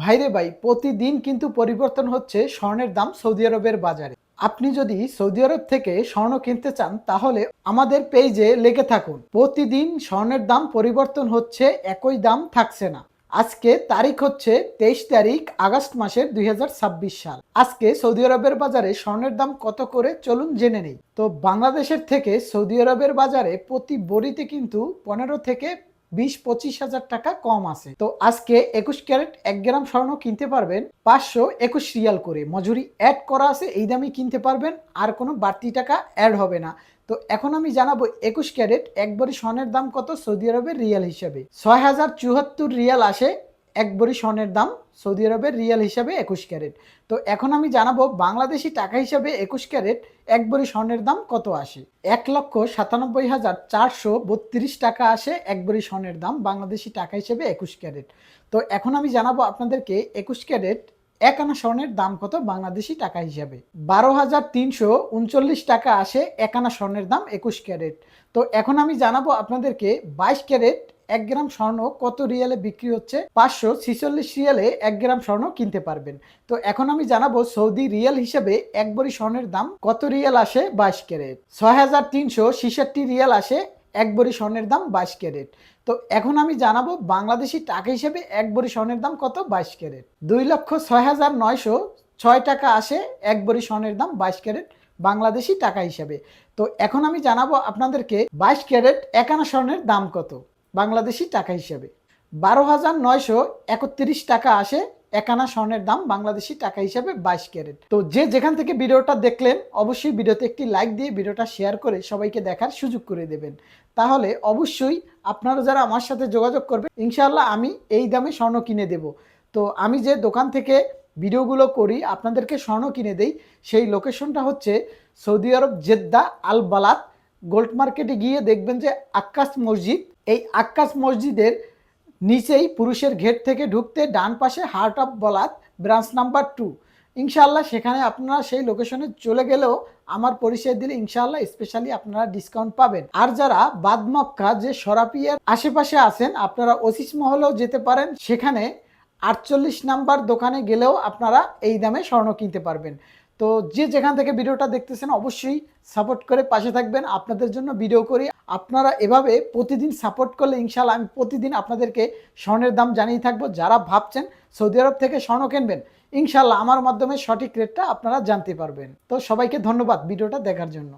ভাইরে ভাই, প্রতিদিন কিন্তু পরিবর্তন হচ্ছে স্বর্ণের দাম সৌদি আরবের বাজারে। আপনি যদি সৌদি আরব থেকে স্বর্ণ কিনতে চান তাহলে আমাদের পেজে লেগে থাকুন। প্রতিদিন স্বর্ণের দাম পরিবর্তন হচ্ছে, একই দাম থাকছে না। আজকে তারিখ হচ্ছে 23 তারিখ আগস্ট মাসের 2026 সাল। আজকে সৌদি আরবের বাজারে স্বর্ণের দাম কত করে চলুন জেনে নেই। তো বাংলাদেশের থেকে সৌদি আরবের বাজারে প্রতি বড়িতে কিন্তু 15 থেকে 20-25 হাজার টাকা কম আছে। তো আজকে 21 ক্যারেট 1 গ্রাম স্বর্ণ কিনতে পারবেন 521 রিয়াল করে। মজুরি অ্যাড করা আছে, এই দামে কিনতে পারবেন, আর কোনো বাড়তি টাকা অ্যাড হবে না। তো এখন আমি জানাবো 21 ক্যারেট 1 ভরি স্বর্ণের দাম কত সৌদি আরবের রিয়াল হিসাবে। 6074 রিয়াল আসে 1 ভরি স্বর্ণের দাম সৌদি আরবের রিয়াল হিসাবে 21 ক্যারেট। তো এখন আমি জানাবো বাংলাদেশি টাকা হিসাবে 21 ক্যারেট 1 ভরি স্বর্ণের দাম কত আসে। 1,97,432 টাকা আসে 1 ভরি স্বর্ণের দাম বাংলাদেশি টাকা হিসেবে 21 ক্যারেট। তো এখন আমি জানাবো আপনাদেরকে 21 ক্যারেট 1 আনা স্বর্ণের দাম কত বাংলাদেশি টাকা হিসাবে। 12,339 টাকা আসে 1 আনা স্বর্ণের দাম 21 ক্যারেট। তো এখন আমি জানাবো আপনাদেরকে 22 ক্যারেট 1 গ্রাম স্বর্ণ কত রিয়ালে বিক্রি হচ্ছে। 546 রিয়ালে 1 গ্রাম স্বর্ণ কিনতে পারবেন। তো এখন আমি জানাবো সৌদি রিয়াল হিসেবে 1 ভরি স্বর্ণের দাম কত রিয়াল আসে 22 ক্যারেট। 6,366 রিয়াল আসে 1 ভরি স্বর্ণের দাম 22 ক্যারেট। তো এখন আমি জানাবো বাংলাদেশি টাকা হিসেবে 1 ভরি স্বর্ণের দাম কত 22 ক্যারেট। 2,06,906 টাকা আসে 1 ভরি স্বর্ণের দাম 22 ক্যারেট বাংলাদেশি টাকা হিসেবে। তো এখন আমি জানাবো আপনাদেরকে 22 ক্যারেট 1 আনা স্বর্ণের দাম কত বাংলাদেশি টাকা হিসেবে। 12,931 টাকা আসে 1 আনা স্বর্ণের দাম বাংলাদেশি টাকা হিসেবে 22 ক্যারেট। তো যে যেখান থেকে ভিডিওটা দেখলেন অবশ্যই ভিডিওতে একটি লাইক দিয়ে ভিডিওটা শেয়ার করে সবাইকে দেখার সুযোগ করে দেবেন। তাহলে অবশ্যই আপনারা যারা আমার সাথে যোগাযোগ করবেন ইনশাআল্লাহ আমি এই দামে স্বর্ণ কিনে দেব। তো আমি যে দোকান থেকে ভিডিওগুলো করি আপনাদেরকে স্বর্ণ কিনে দেই, সেই লোকেশনটা হচ্ছে সৌদি আরব জেদ্দা আল বালাত। গোল্ড মার্কেটে গিয়ে দেখবেন যে আক্কাস মসজিদ, এই আক্কাস মসজিদের নিচেই পুরুষের গেট থেকে ঢুকতে ডান পাশে হার্ট অফ বলাত ব্রাঞ্চ নাম্বার 2। ইনশাআল্লাহ সেখানে আপনারা সেই লোকেশনে চলে গেলেও আমার পরিচয় দিলে ইনশাআল্লাহ স্পেশালি আপনারা ডিসকাউন্ট পাবেন। আর যারা বাদ মক্কা যে সরাপিয়ার আশেপাশে আছেন আপনারা ওসিস মহলেও যেতে পারেন, সেখানে 48 নাম্বার দোকানে গেলেও আপনারা এই দামে স্বর্ণ কিনতে পারবেন। তো যে যেখান থেকে ভিডিওটা দেখতেছেন অবশ্যই সাপোর্ট করে পাশে থাকবেন, আপনাদের জন্য ভিডিও করি। আপনারা এভাবে প্রতিদিন সাপোর্ট করলে ইনশাআল্লাহ আমি প্রতিদিন আপনাদেরকে স্বর্ণের দাম জানিয়ে থাকবো। যারা ভাবছেন সৌদি আরব থেকে স্বর্ণ কিনবেন ইনশাআল্লাহ আমার মাধ্যমে সঠিক রেটটা আপনারা জানতে পারবেন। তো সবাইকে ধন্যবাদ ভিডিওটা দেখার জন্য।